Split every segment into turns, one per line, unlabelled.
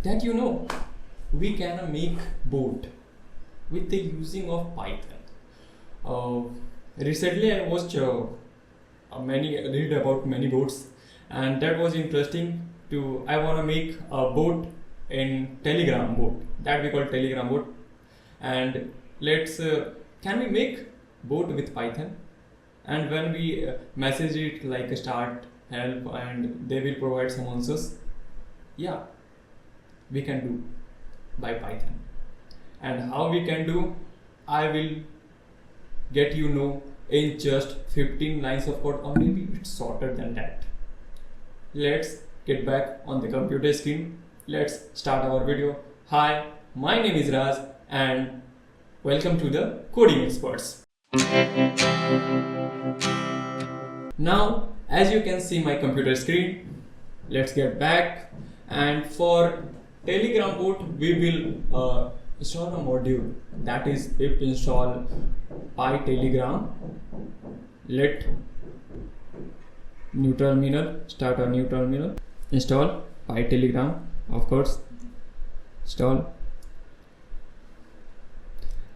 that we can make boat with the using of Python. Recently I watched read about many boats, and that was interesting. I want to make a boat in Telegram boat that we call Telegram boat, and let's can we make boat with Python? And when we message it like start help, and they will provide some answers. Yeah, we can do by Python. And how we can do, I will get in just 15 lines of code, or maybe it's shorter than that. Let's get back on the computer screen. Let's start our video. Hi, my name is Raj and welcome to the Coding Experts. Now, as you can see my computer screen, let's get back. And for Telegram bot, we will install a module, that is pip install PyTelegram. Let new terminal, start a new terminal, install PyTelegram, of course, install.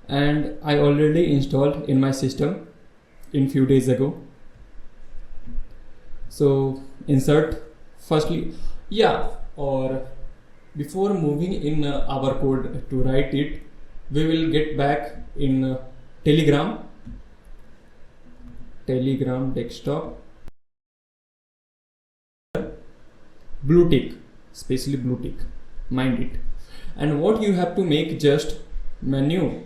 And I already installed in my system in few days ago. So insert firstly, or before moving in our code to write it, we will get back in Telegram desktop, blue tick, especially blue tick, mind it. And what you have to make, just menu,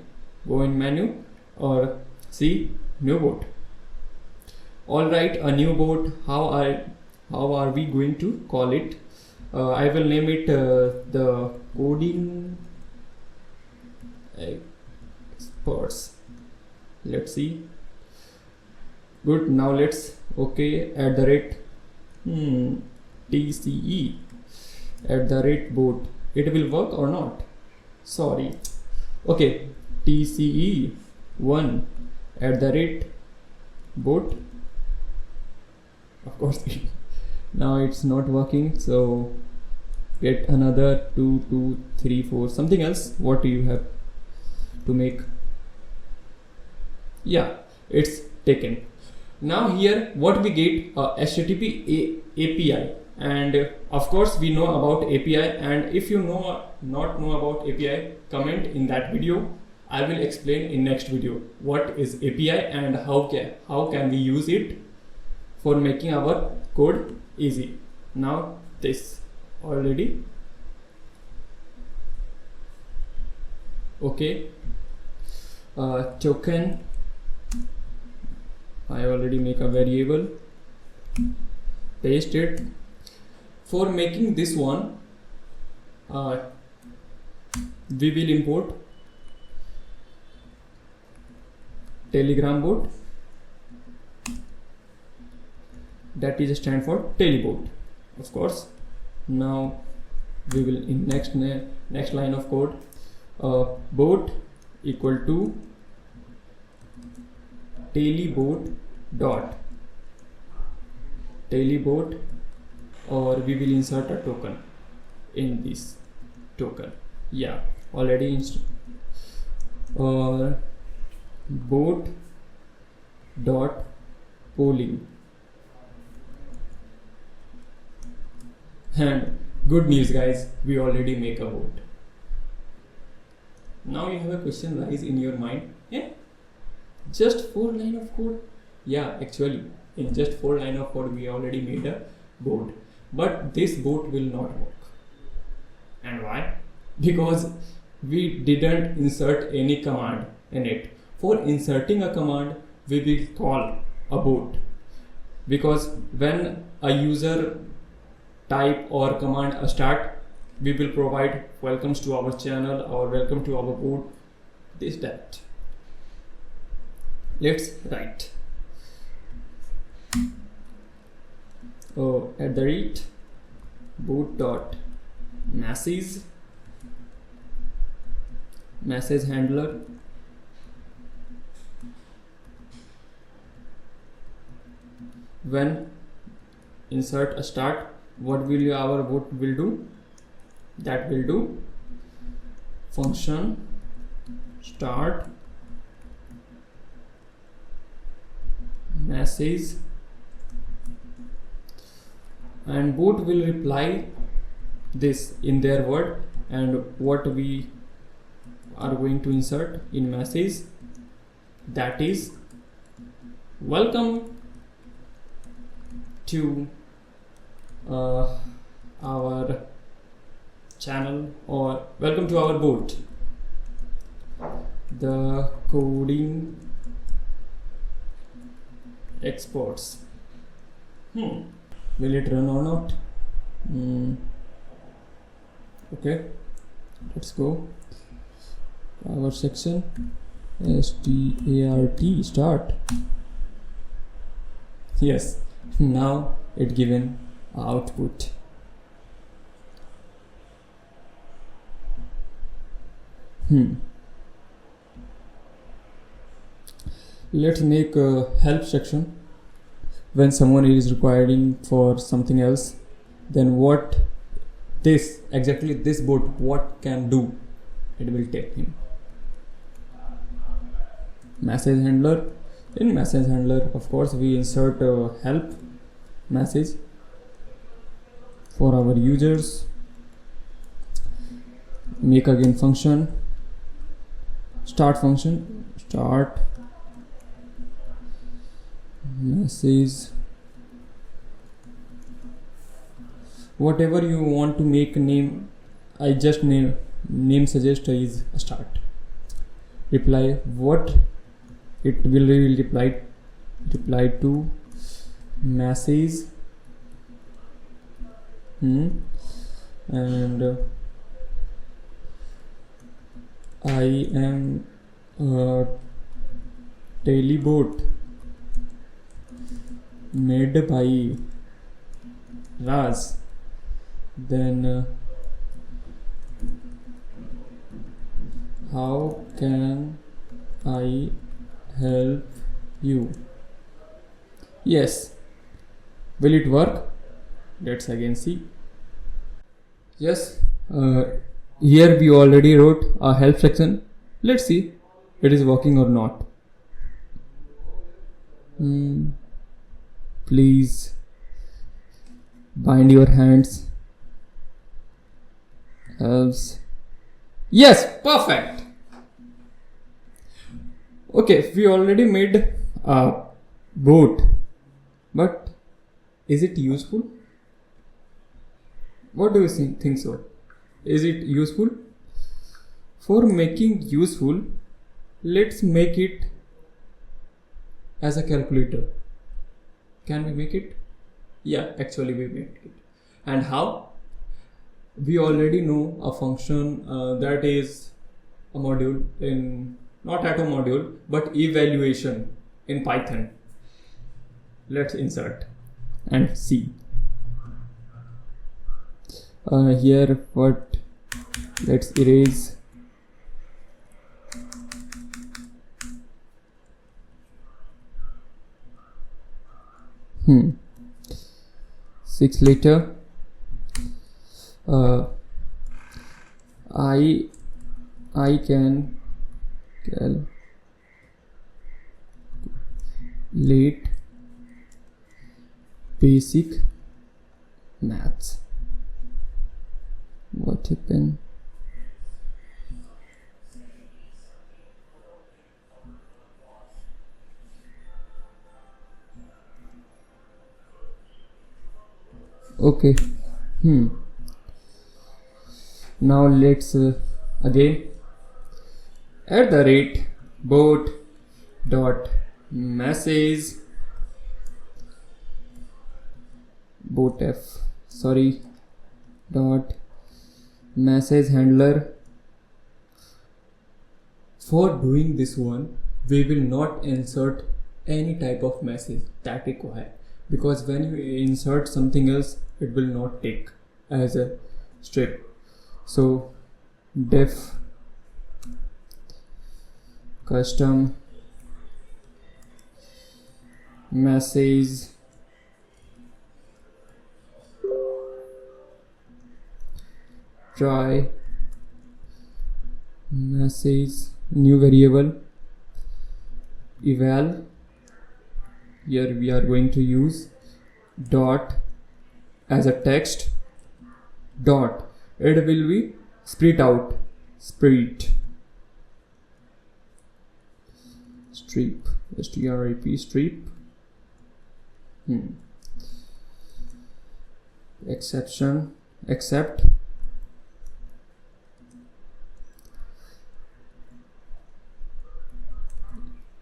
go in menu or see new boat. Alright, a new boat. How are we going to call it? I will name it the Coding Experts. Let's see. Good. Now let's TCE @boat. It will work or not? Sorry. Okay, TCE1 @boat. Of course. Now it's not working, so get another 2, 2, 3, 4, something else. What do you have to make? Yeah, it's taken. Now here what we get, HTTP API, and of course we know about API. And if you not know about API, comment in that video. I will explain in next video what is API and how can we use it for making our code easy. Now this already okay. Token, I already make a variable, paste it. For making this one, we will import Telegram bot, that is stand for telebot, of course. Now we will in next line of code, bot equal to telebot, or we will insert a token in this token. Yeah, already or bot dot polling. And good news guys, we already make a bot. Now you have a question rise in your mind, just 4 lines of code. Yeah, actually in just 4 lines of code we already made a bot, but this bot will not work. And why? Because we didn't insert any command in it. For inserting a command, we will call a bot, because when a user type or command a start, we will provide welcomes to our channel or welcome to our bot, this that. Let's write @boot dot message handler, when insert a start, what will our bot will do? that will do function start message, and bot will reply this in their word, and what we are going to insert in message, that is welcome to our channel, or welcome to our bot, the coding experts. Will it run or not? Okay, let's go. Our section start. Yes, now it given output. Let's make a help section. When someone is requiring for something else, then what this bot what can do, it will take him. Message handler. In message handler, of course, we insert a help message for our users. Make again function start function start message, whatever you want to make name. I just name suggest is start. Reply what it will reply to message, and I am a telebot made by Raj. Then how can I help you? Yes. Will it work? Let's again see. Yes. Here we already wrote a help section. Let's see it is working or not. Please bind your hands. Helps. Yes, perfect. Okay, we already made a bot, but is it useful? What do you think so? Is it useful? For making useful, let's make it as a calculator. Can we make it? Yeah, actually we made it. And how? We already know a function that is a module in, not auto module, but evaluation in Python. Let's insert and see. Here what, let's erase. Six later. I can calculate basic maths. What happened? Okay. Now let's again @bot dot message dot message handler. For doing this one, we will not insert any type of message that require, because when you insert something else, it will not take as a strip. So def custom message try message, new variable eval. Here we are going to use dot as a text dot. It will be strip strip strip exception except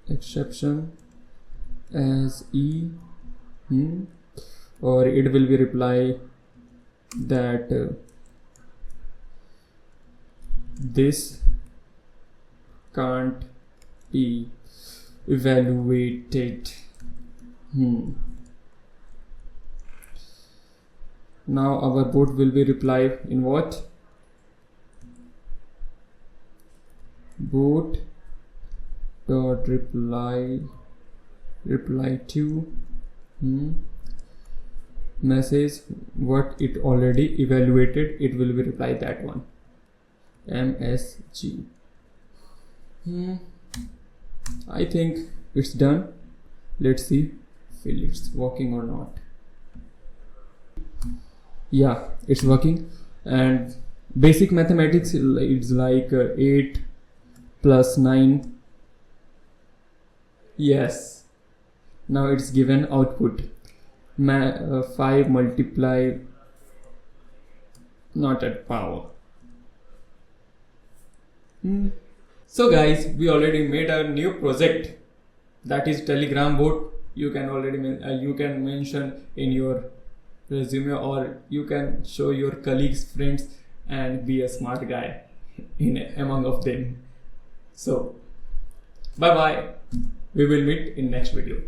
exception as or it will be reply that this can't be evaluated. Now our bot will be reply in what? Bot dot reply to message what it already evaluated. It will be reply that one, MSG. I think it's done. Let's see if it's working or not. Yeah, it's working. And basic mathematics, it's like 8 plus 9. Yes, now it's given output 5 multiply not at power. So guys, we already made a new project, that is Telegram bot. You can already you can mention in your resume, or you can show your colleagues, friends, and be a smart guy among of them. So bye bye, we will meet in next video.